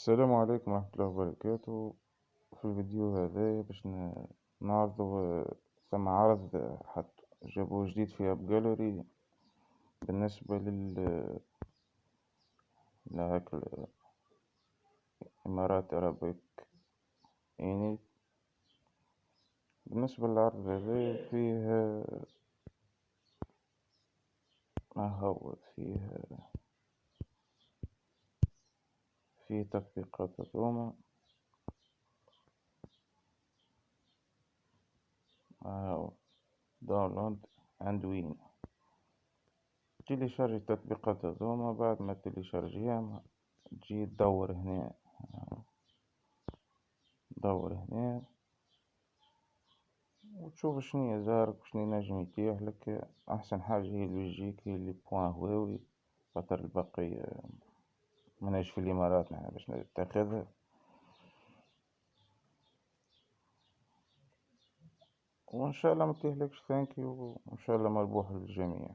السلام عليكم ورحمة الله وبركاته. في الفيديو هذا باش نعرضوا ثم عرض جابوه جديد في اب جاليري بالنسبة لهاك الإمارات أرابيك. يعني بالنسبة للعرض هذا ما هو فيه تطبيقات هذوما. داونلود اند وين. تيليشارجي التطبيقات هذوما، بعد ما تيليشارجيها تجي تدور هنا، وتشوف شنيا زارك وشني نجم يتيح لك. أحسن حاجة هي البلجيك، هي اللي بوان هواوي، خاطر الباقي مناش في الإمارات نحنا باش نتخذها. وإن شاء الله متيهلكش ثانكيو، وإن شاء الله مربوح للجميع.